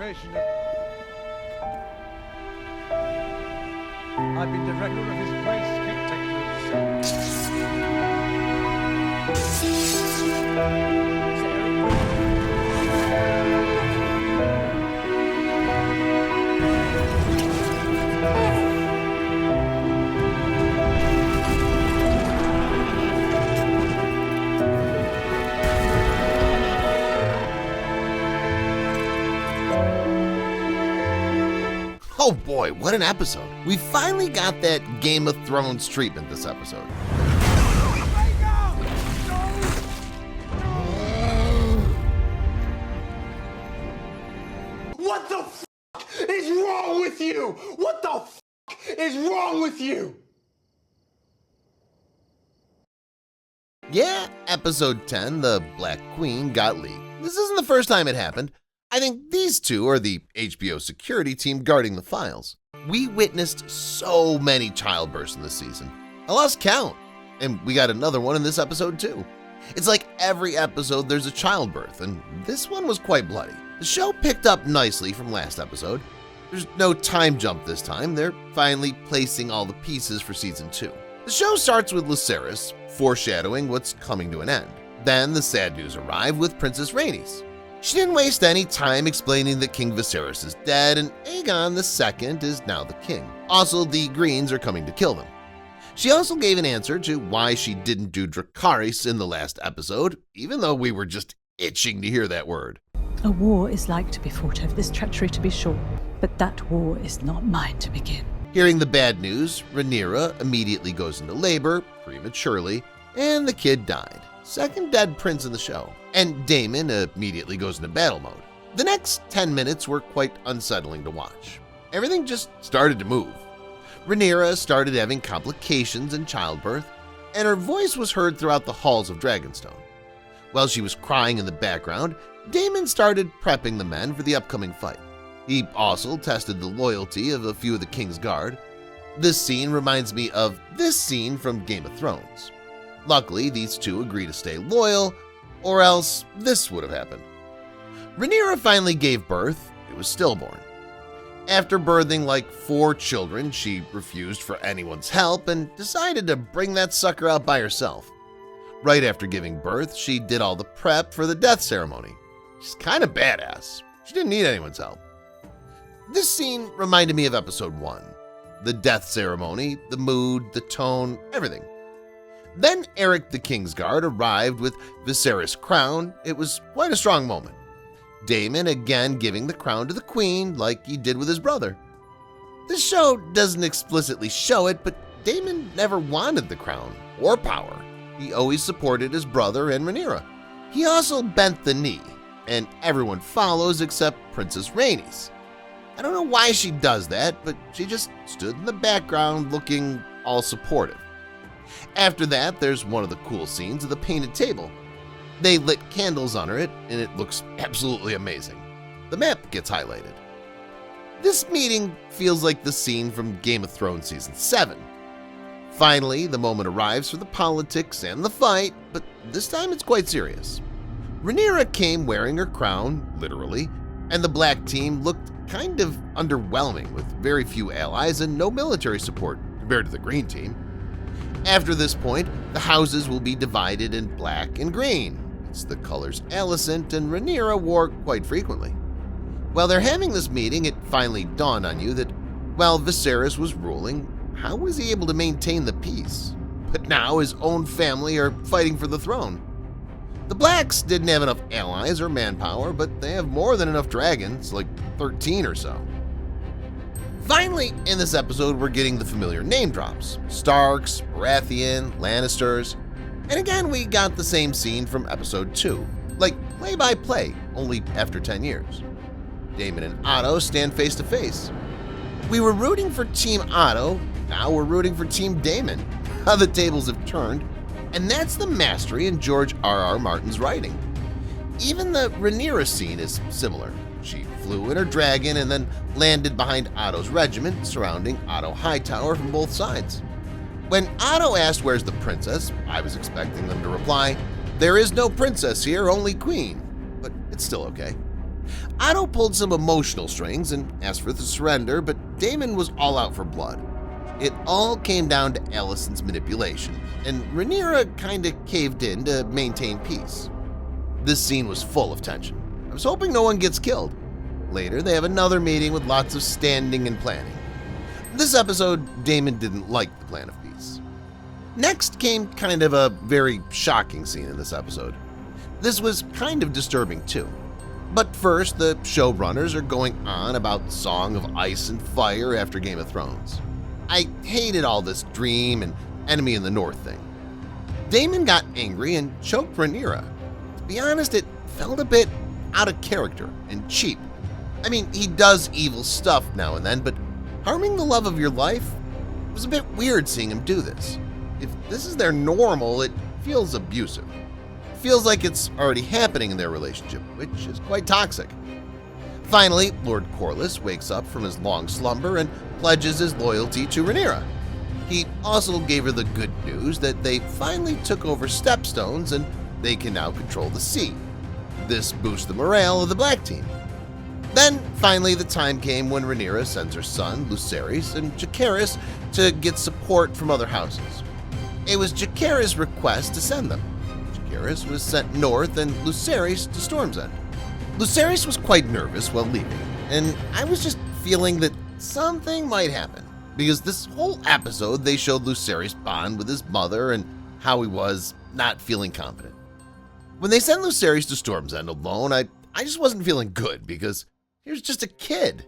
preservation of... I've been director of His Grace King Oh boy, what an episode. We finally got that Game of Thrones treatment this episode. What the f*** is wrong with you? What the f*** is wrong with you? Yeah, episode 10, the Black Queen, got leaked. This isn't the first time it happened. I think these two are the HBO security team guarding the files. We witnessed so many childbirths in this season. I lost count, and we got another one in this episode too. It's like every episode there's a childbirth, and this one was quite bloody. The show picked up nicely from last episode. There's no time jump this time. They're finally placing all the pieces for season 2. The show starts with Lucerys, foreshadowing what's coming to an end. Then the sad news arrived with Princess Rhaenys. She didn't waste any time explaining that King Viserys is dead and Aegon II is now the king. Also, the Greens are coming to kill them. She also gave an answer to why she didn't do Dracarys in the last episode, even though we were just itching to hear that word. A war is like to be fought over this treachery, to be sure, but that war is not mine to begin. Hearing the bad news, Rhaenyra immediately goes into labor, prematurely, and the kid died. Second dead prince in the show. And Daemon immediately goes into battle mode. The next 10 minutes were quite unsettling to watch. Everything just started to move. Rhaenyra started having complications in childbirth, and her voice was heard throughout the halls of Dragonstone. While she was crying in the background, Daemon started prepping the men for the upcoming fight. He also tested the loyalty of a few of the King's Guard. This scene reminds me of this scene from Game of Thrones. Luckily, these two agree to stay loyal, or else this would have happened. Rhaenyra finally gave birth. It was stillborn. After birthing like 4 children, she refused for anyone's help and decided to bring that sucker out by herself. Right after giving birth, she did all the prep for the death ceremony. She's kind of badass. She didn't need anyone's help. This scene reminded me of episode 1. The death ceremony, the mood, the tone, everything. Then Eric the Kingsguard arrived with Viserys' crown. It was quite a strong moment. Daemon again giving the crown to the queen like he did with his brother. This show doesn't explicitly show it, but Daemon never wanted the crown or power. He always supported his brother and Rhaenyra. He also bent the knee, and everyone follows except Princess Rhaenys. I don't know why she does that, but she just stood in the background looking all supportive. After that, there's one of the cool scenes of the painted table. They lit candles under it, and it looks absolutely amazing. The map gets highlighted. This meeting feels like the scene from Game of Thrones Season 7. Finally, the moment arrives for the politics and the fight, but this time it's quite serious. Rhaenyra came wearing her crown, literally, and the black team looked kind of underwhelming with very few allies and no military support compared to the green team. After this point, the houses will be divided in black and green. It's the colors Alicent and Rhaenyra wore quite frequently. While they're having this meeting, it finally dawned on you that while Viserys was ruling, how was he able to maintain the peace? But now his own family are fighting for the throne. The Blacks didn't have enough allies or manpower, but they have more than enough dragons, like 13 or so. Finally, in this episode, we're getting the familiar name drops. Starks, Baratheon, Lannisters. And again, we got the same scene from episode 2, like play-by-play, only after 10 years. Daemon and Otto stand face to face. We were rooting for Team Otto, now we're rooting for Team Daemon. How the tables have turned, and that's the mastery in George R.R. Martin's writing. Even the Rhaenyra scene is similar. She flew in her dragon and then landed behind Otto's regiment, surrounding Otto Hightower from both sides. When Otto asked where's the princess, I was expecting them to reply, "There is no princess here, only queen," but it's still okay. Otto pulled some emotional strings and asked for the surrender, but Daemon was all out for blood. It all came down to Alicent's manipulation, and Rhaenyra kinda caved in to maintain peace. This scene was full of tension. I was hoping no one gets killed. Later, they have another meeting with lots of standing and planning. This episode, Daemon didn't like the plan of peace. Next came kind of a very shocking scene in this episode. This was kind of disturbing too. But first, the showrunners are going on about Song of Ice and Fire after Game of Thrones. I hated all this dream and enemy in the north thing. Daemon got angry and choked Rhaenyra. To be honest, it felt a bit out of character and cheap. I mean, he does evil stuff now and then, but harming the love of your life? It was a bit weird seeing him do this. If this is their normal, it feels abusive. It feels like it's already happening in their relationship, which is quite toxic. Finally, Lord Corlys wakes up from his long slumber and pledges his loyalty to Rhaenyra. He also gave her the good news that they finally took over Stepstones and they can now control the sea. This boosts the morale of the Black team. Then, finally, the time came when Rhaenyra sends her son, Lucerys, and Jacaerys to get support from other houses. It was Jacaerys' request to send them. Jacaerys was sent north and Lucerys to Storm's End. Lucerys was quite nervous while leaving, and I was just feeling that something might happen, because this whole episode they showed Lucerys' bond with his mother and how he was not feeling confident. When they sent Lucerys to Storm's End alone, I just wasn't feeling good because he was just a kid.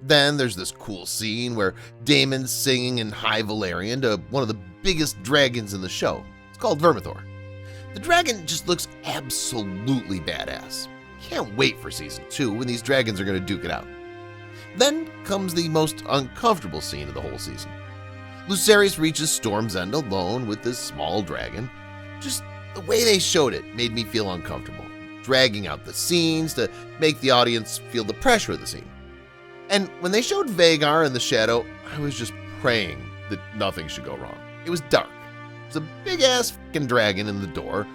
Then there's this cool scene where Daemon's singing in High Valyrian to one of the biggest dragons in the show. It's called Vermithor. The dragon just looks absolutely badass. Can't wait for season 2 when these dragons are going to duke it out. Then comes the most uncomfortable scene of the whole season. Lucerys reaches Storm's End alone with this small dragon. Just the way they showed it made me feel uncomfortable, dragging out the scenes to make the audience feel the pressure of the scene. And when they showed Vhagar in the shadow, I was just praying that nothing should go wrong. It was dark. There's a big-ass f***ing dragon in the door,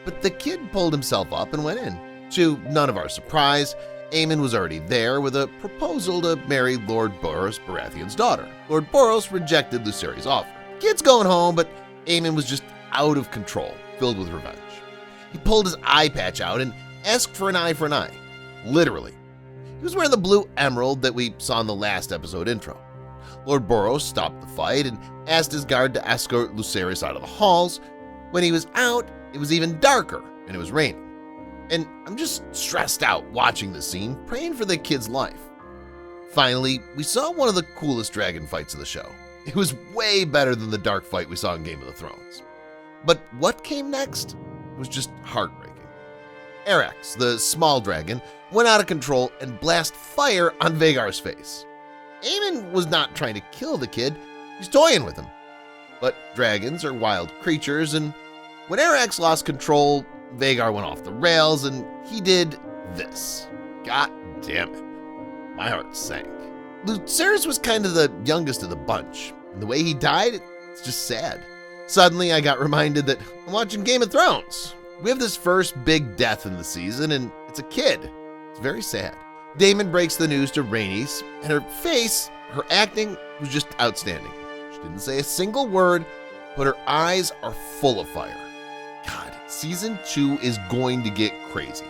but the kid pulled himself up and went in. To none of our surprise, Aemon was already there with a proposal to marry Lord Boros Baratheon's daughter. Lord Boros rejected Lucerys' offer. Kid's going home, but Aemon was just out of control, filled with revenge. He pulled his eye patch out and asked for an eye for an eye. Literally. He was wearing the blue emerald that we saw in the last episode intro. Lord Boros stopped the fight and asked his guard to escort Lucerys out of the halls. When he was out, it was even darker and it was raining. And I'm just stressed out watching this scene, praying for the kid's life. Finally, we saw one of the coolest dragon fights of the show. It was way better than the dark fight we saw in Game of the Thrones. But what came next was just heartbreaking. Arrax, the small dragon, went out of control and blasted fire on Vhagar's face. Aemon was not trying to kill the kid, he's toying with him. But dragons are wild creatures, and when Arrax lost control, Vhagar went off the rails and he did this. God damn it. My heart sank. Lucerys was kind of the youngest of the bunch, and the way he died, it's just sad. Suddenly I got reminded that I'm watching Game of Thrones. We have this first big death in the season and it's a kid. It's very sad. Daemon breaks the news to Rhaenys, and her face, her acting was just outstanding. She didn't say a single word, but her eyes are full of fire. God, season 2 is going to get crazy.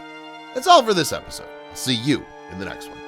That's all for this episode. I'll see you in the next one.